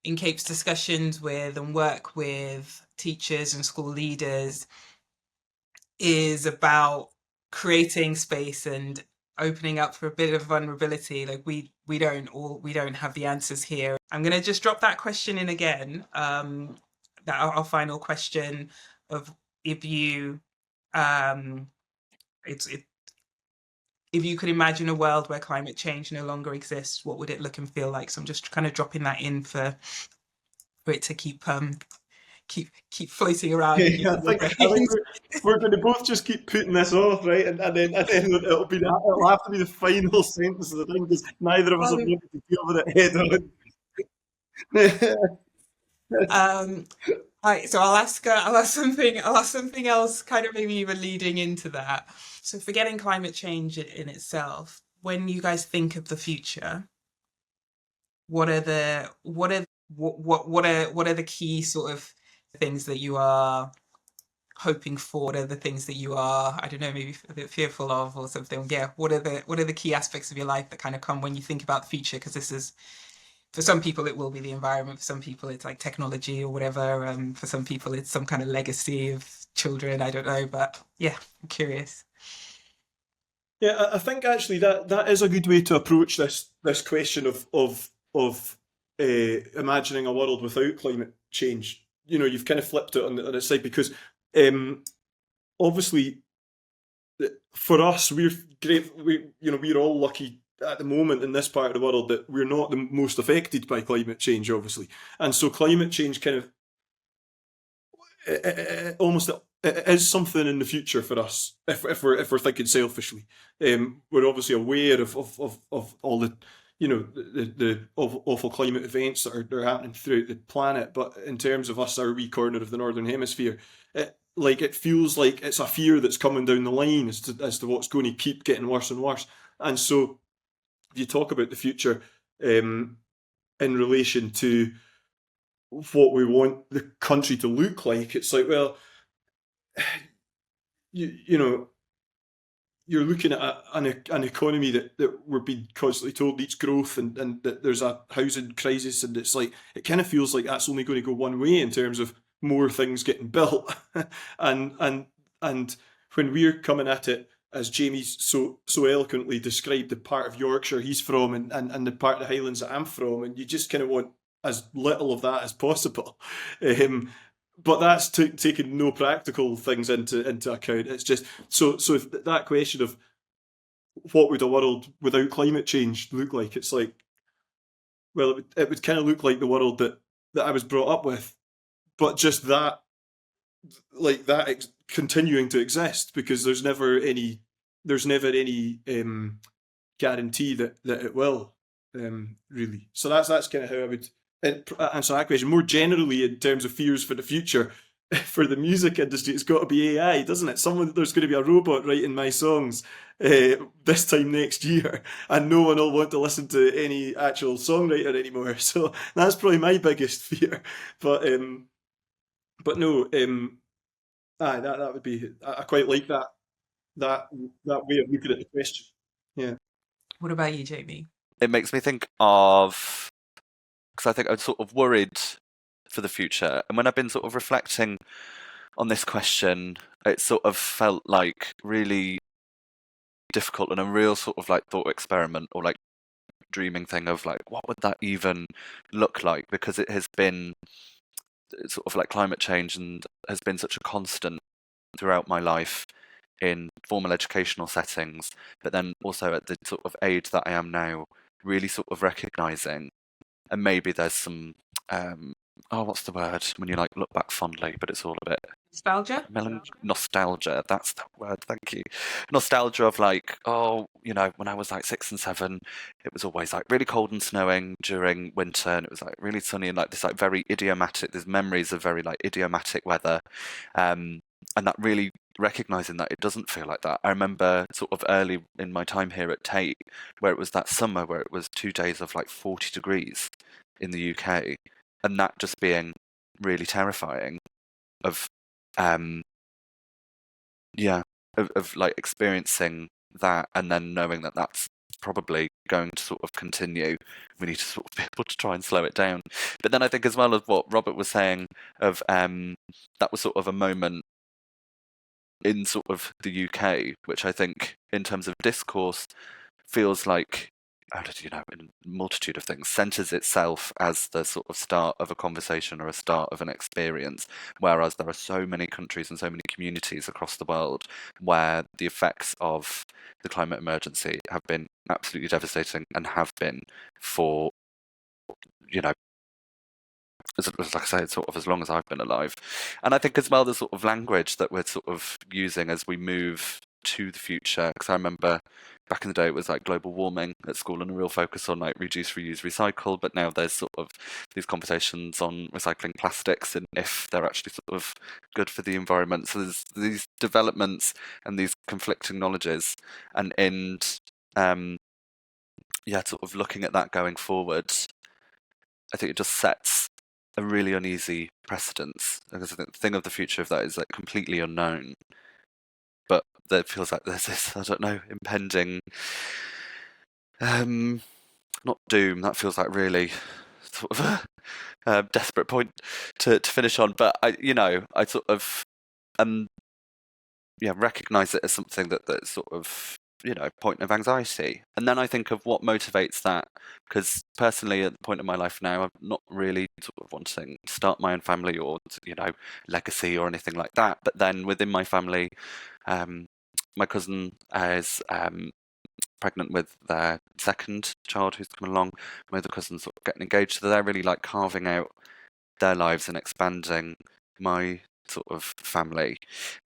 in Cape's discussions with and work with teachers and school leaders is about creating space and opening up for a bit of vulnerability. Like we don't have the answers here. I'm gonna just drop that question in again. That our final question of if you it's it, if you could imagine a world where climate change no longer exists, what would it look and feel like? So I'm just kind of dropping that in for it to keep floating around in Yeah, your I think brains. we're going to both just keep putting this off, right? And then it'll have to be the final sentence of the thing because neither of us have Um, wanted to deal with it head on. so I'll ask something else, kind of maybe even leading into that. So forgetting climate change in itself, when you guys think of the future, what are the key sort of things that you are hoping for? What are the things that you are, I don't know, maybe a bit fearful of or something? Yeah, what are the key aspects of your life that kind of come when you think about the future? Because this is, for some people it will be the environment, for some people it's like technology or whatever, for some people it's some kind of legacy of children, I don't know, but yeah, I'm curious. Yeah, I think actually that is a good way to approach this question of imagining a world without climate change. You know, you've kind of flipped it on its side because obviously for us we're great. We're all lucky at the moment in this part of the world that we're not the most affected by climate change, obviously, and so climate change kind of almost it is something in the future for us if we're thinking selfishly. We're obviously aware of all the the awful climate events that are happening throughout the planet, but in terms of us, our wee corner of the northern hemisphere, it feels like it's a fear that's coming down the line as to what's going to keep getting worse and worse. And so if you talk about the future in relation to what we want the country to look like, it's like, well, you know, you're looking at an economy that we're being constantly told needs growth and that there's a housing crisis, and it's like it kind of feels like that's only going to go one way in terms of more things getting built. And when we're coming at it, as Jamie so eloquently described the part of Yorkshire he's from and the part of the Highlands that I'm from, and you just kind of want as little of that as possible. Um, but that's taking no practical things into account. It's just so if that question of what would a world without climate change look like, it's like, well, it would kind of look like the world that I was brought up with, but just that, like that continuing to exist, because there's never any guarantee that it will, really. So that's kind of how I would answer that question. More generally, in terms of fears for the future, for the music industry, it's got to be AI, doesn't it? There's going to be a robot writing my songs this time next year, and no one will want to listen to any actual songwriter anymore. So that's probably my biggest fear. But no, that would be. I quite like that that way of looking at the question. Yeah. What about you, Jamie? It makes me think of, because I think I'm sort of worried for the future, and when I've been sort of reflecting on this question, it sort of felt like really difficult and a real sort of like thought experiment or like dreaming thing of like what would that even look like, because it has been sort of like climate change and has been such a constant throughout my life in formal educational settings, but then also at the sort of age that I am now, really sort of recognizing, and maybe there's some what's the word when you like look back fondly, but it's all a bit Nostalgia? nostalgia. That's the word. Thank you. Nostalgia of like, oh, when I was like 6 and 7, it was always like really cold and snowing during winter, and it was like really sunny and like this like very idiomatic. There's memories of very like idiomatic weather, and that really recognizing that it doesn't feel like that. I remember sort of early in my time here at Tate, where it was that summer where it was 2 days of like 40 degrees in the UK, and that just being really terrifying of yeah of like experiencing that and then knowing that that's probably going to sort of continue. We need to sort of be able to try and slow it down. But then I think as well as what Robert was saying of that was sort of a moment in sort of the UK, which I think in terms of discourse feels like, in a multitude of things, centres itself as the sort of start of a conversation or a start of an experience, whereas there are so many countries and so many communities across the world where the effects of the climate emergency have been absolutely devastating and have been for, like I say, sort of as long as I've been alive. And I think as well the sort of language that we're sort of using as we move to the future, because I remember back in the day it was like global warming at school and a real focus on like reduce, reuse, recycle, but now there's sort of these conversations on recycling plastics and if they're actually sort of good for the environment. So there's these developments and these conflicting knowledges, and sort of looking at that going forward, I think it just sets a really uneasy precedence, because I think the thing of the future of that is like completely unknown, but there feels like there's this, I don't know, impending not doom, that feels like really sort of a desperate point to finish on, but I sort of recognize it as something that's sort of point of anxiety. And then I think of what motivates that, because personally at the point of my life now I'm not really sort of wanting to start my own family or legacy or anything like that, but then within my family my cousin is pregnant with their second child who's coming along. My other cousin's sort of getting engaged, so they're really like carving out their lives and expanding my sort of family.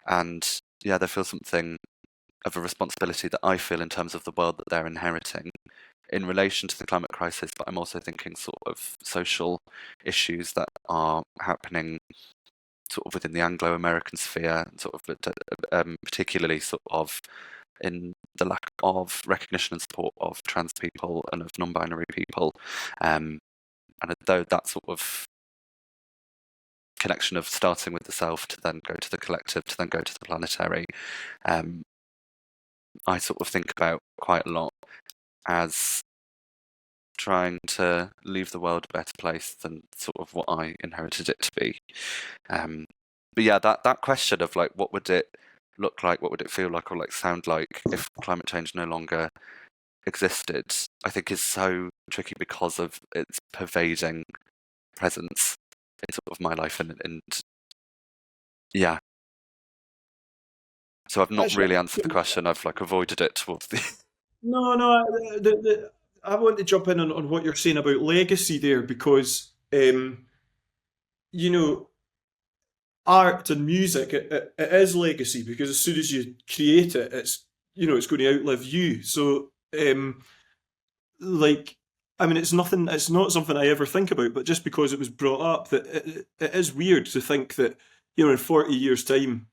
And there feels something of a responsibility that I feel in terms of the world that they're inheriting in relation to the climate crisis, but I'm also thinking sort of social issues that are happening sort of within the Anglo-American sphere, sort of particularly sort of in the lack of recognition and support of trans people and of non-binary people, and though that sort of connection of starting with the self to then go to the collective to then go to the planetary, I sort of think about quite a lot as trying to leave the world a better place than sort of what I inherited it to be. But yeah, that question of like, what would it look like, what would it feel like, or like sound like if climate change no longer existed, I think is so tricky because of its pervading presence in sort of my life, and yeah. So I've not really answered the question. I've like avoided it towards the. No. I want to jump in on what you're saying about legacy there, because art and music, it is legacy, because as soon as you create it, it's going to outlive you. So it's nothing. It's not something I ever think about, but just because it was brought up, that it is weird to think that in 40 years' time,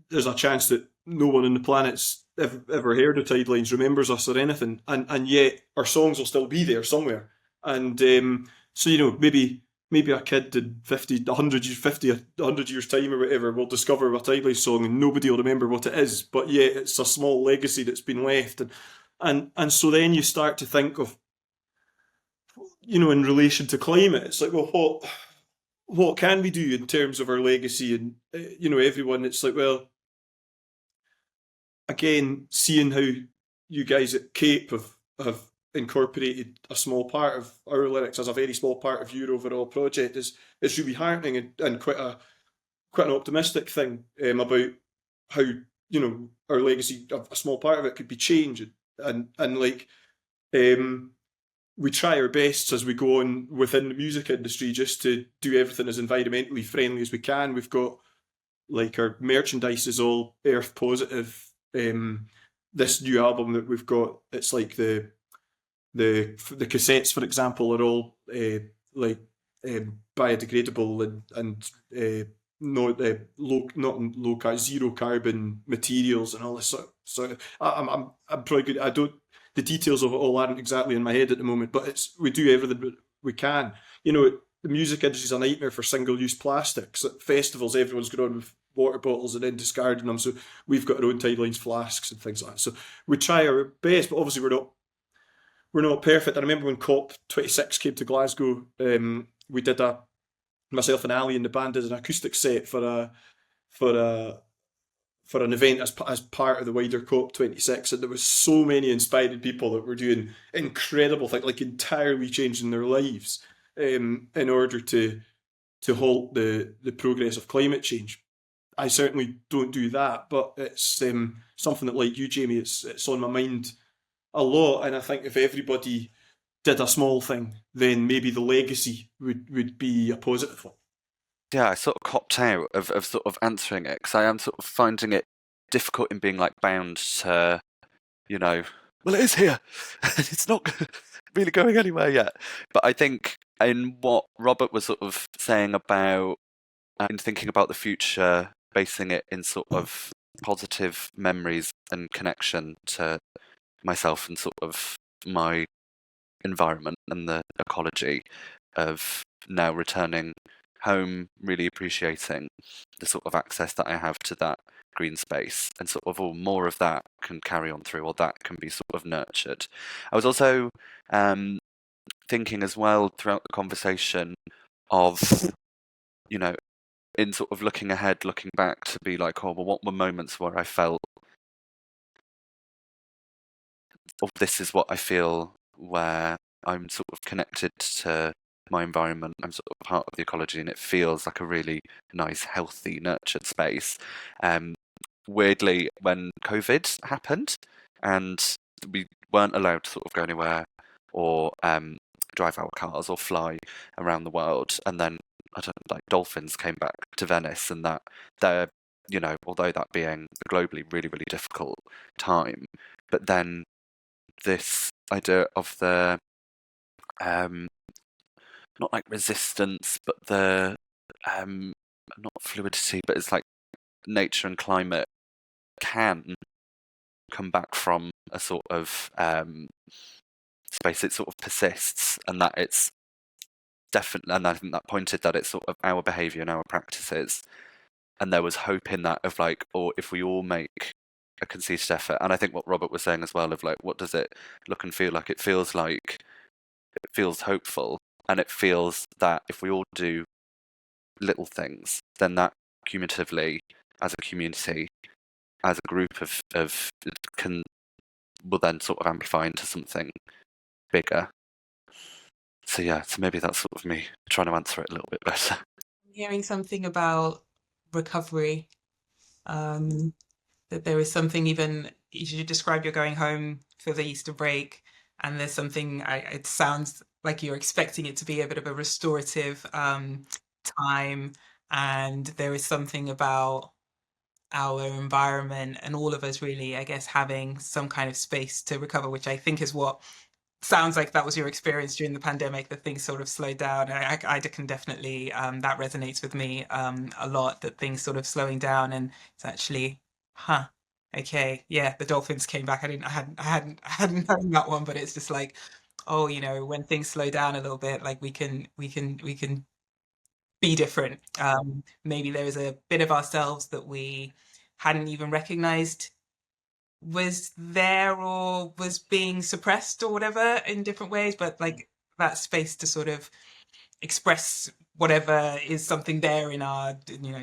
there's a chance that no one on the planet's ever heard of Tidelines, remembers us or anything, and yet our songs will still be there somewhere. And so maybe a kid in 100 years time or whatever will discover a Tidelines song and nobody will remember what it is, but yet it's a small legacy that's been left. And so then you start to think of, in relation to climate, it's like, well, what can we do in terms of our legacy? And everyone, it's like, well, again, seeing how you guys at Cape have incorporated a small part of our lyrics as a very small part of your overall project is really heartening, and quite an optimistic thing about how our legacy, a small part of it, could be changed, and we try our best as we go on within the music industry just to do everything as environmentally friendly as we can. We've got like our merchandise is all earth positive. This new album that we've got, it's like the cassettes, for example, are all biodegradable and not zero carbon materials and all this sort of. I'm probably good. I don't. The details of it all aren't exactly in my head at the moment, but we do everything we can. The music industry is a nightmare for single-use plastics. At festivals, everyone's going on with water bottles and then discarding them. So we've got our own Tidelines flasks and things like that. So we try our best, but obviously we're not we're not perfect. I remember when COP26 came to Glasgow, we did myself and Ali in the band did an acoustic set for a for an event as part of the wider COP26, and there was so many inspiring people that were doing incredible things, like entirely changing their lives in order to halt the progress of climate change. I certainly don't do that, but it's something that, like you, Jamie, it's on my mind a lot, and I think if everybody did a small thing, then maybe the legacy would be a positive one. Yeah, I sort of copped out of sort of answering it because I am sort of finding it difficult in being like bound to, well, it is here. It's not really going anywhere yet. But I think in what Robert was sort of saying about, in thinking about the future, basing it in sort of positive memories and connection to myself and sort of my environment and the ecology of now returning home, really appreciating the sort of access that I have to that green space, and sort of all more of that can carry on through, or that can be sort of nurtured. I was also thinking as well throughout the conversation of, in sort of looking ahead, looking back to be like, oh, well, what were moments where I felt, oh, this is what I feel, where I'm sort of connected to my environment, I'm sort of part of the ecology, and it feels like a really nice, healthy, nurtured space. Weirdly, when COVID happened and we weren't allowed to sort of go anywhere or drive our cars or fly around the world, and then dolphins came back to Venice, and that they're, although that being a globally really, really difficult time, but then this idea of the not like resistance, but the not fluidity, but it's like nature and climate can come back from a sort of space. It sort of persists, and that it's definitely, and I think that pointed that it's sort of our behaviour and our practices, and there was hope in that of like, or if we all make a conceited effort, and I think what Robert was saying as well of like, what does it look and feel like? It feels hopeful, and it feels that if we all do little things, then that cumulatively, as a community, as a group of will then sort of amplify into something bigger. So yeah, so maybe that's sort of me trying to answer it a little bit better. Hearing something about recovery, that there is something, even you describe you're going home for the Easter break, and there's something, it sounds like you're expecting it to be a bit of a restorative time, and there is something about our environment and all of us really, I guess, having some kind of space to recover, which I think is what sounds like that was your experience during the pandemic, that things sort of slowed down. I can definitely, that resonates with me a lot, that things sort of slowing down, and it's actually, okay, yeah, the dolphins came back. I hadn't known that one, but it's just like, oh, when things slow down a little bit, like we can be different. Maybe there was a bit of ourselves that we hadn't even recognized was there or was being suppressed or whatever in different ways, but like that space to sort of express whatever is something there in our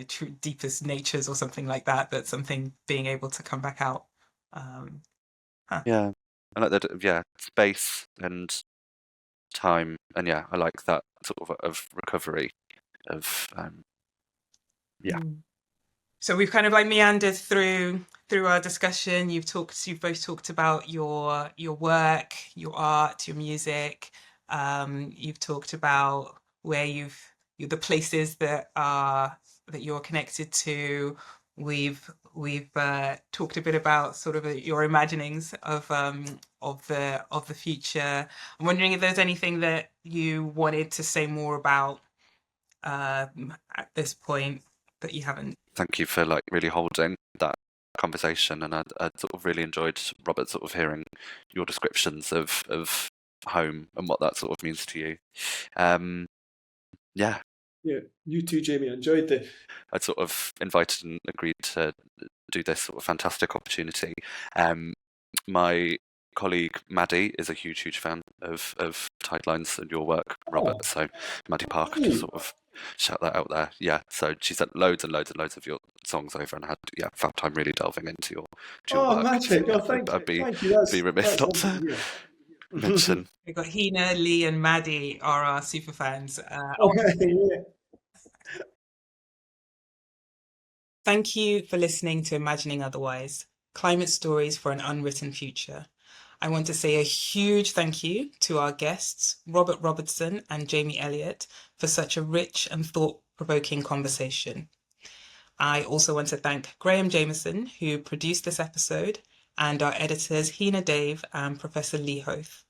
true deepest natures or something like that, that's something being able to come back out. Yeah, I like that. Yeah, space and time, and yeah, I like that sort of recovery of yeah. So we've kind of like meandered through our discussion. You've both talked about your work, your art, your music. You've talked about where the places that you're connected to. We've talked a bit about sort of your imaginings of the future. I'm wondering if there's anything that you wanted to say more about at this point that you haven't. Thank you for like really holding that conversation, and I sort of really enjoyed, Robert, sort of hearing your descriptions of home and what that sort of means to you. Yeah, you too, Jamie. I enjoyed it. I'd sort of invited and agreed to do this sort of fantastic opportunity. My colleague Maddie is a huge fan of Tidelines and your work, Robert. Oh, So Maddie Parker, hey. just sort of shout that out there. Yeah. So she sent loads and loads of your songs over, and I had fab time really delving into your Oh, work. magic. So, Oh, yeah, I'd thank you. be remiss That's not lovely to to hear. mention. We've got Hina, Lee, and Maddie are our super fans. Yeah. Thank you for listening to Imagining Otherwise, Climate Stories for an Unwritten Future. I want to say a huge thank you to our guests, Robert Robertson and Jamie Elliott, for such a rich and thought-provoking conversation. I also want to thank Graham Jameson, who produced this episode, and our editors Hina Dave and Professor Lee Hoth.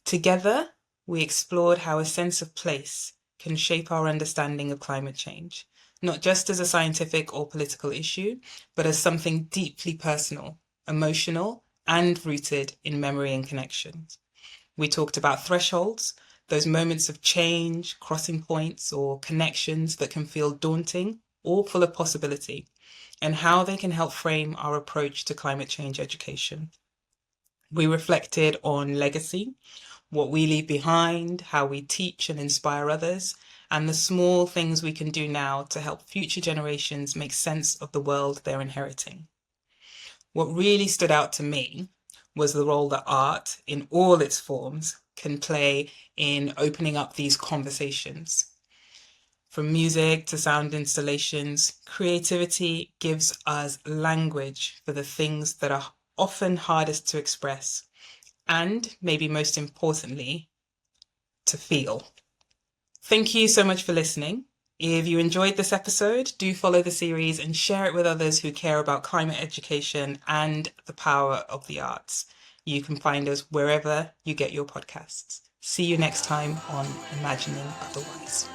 Together, we explored how a sense of place can shape our understanding of climate change, not just as a scientific or political issue, but as something deeply personal, emotional, and rooted in memory and connections. We talked about thresholds, those moments of change, crossing points, or connections that can feel daunting or full of possibility, and how they can help frame our approach to climate change education. We reflected on legacy, what we leave behind, how we teach and inspire others, and the small things we can do now to help future generations make sense of the world they're inheriting. What really stood out to me was the role that art, in all its forms, can play in opening up these conversations. From music to sound installations, creativity gives us language for the things that are often hardest to express, and maybe most importantly, to feel. Thank you so much for listening. If you enjoyed this episode, do follow the series and share it with others who care about climate education and the power of the arts. You can find us wherever you get your podcasts. See you next time on Imagining Otherwise.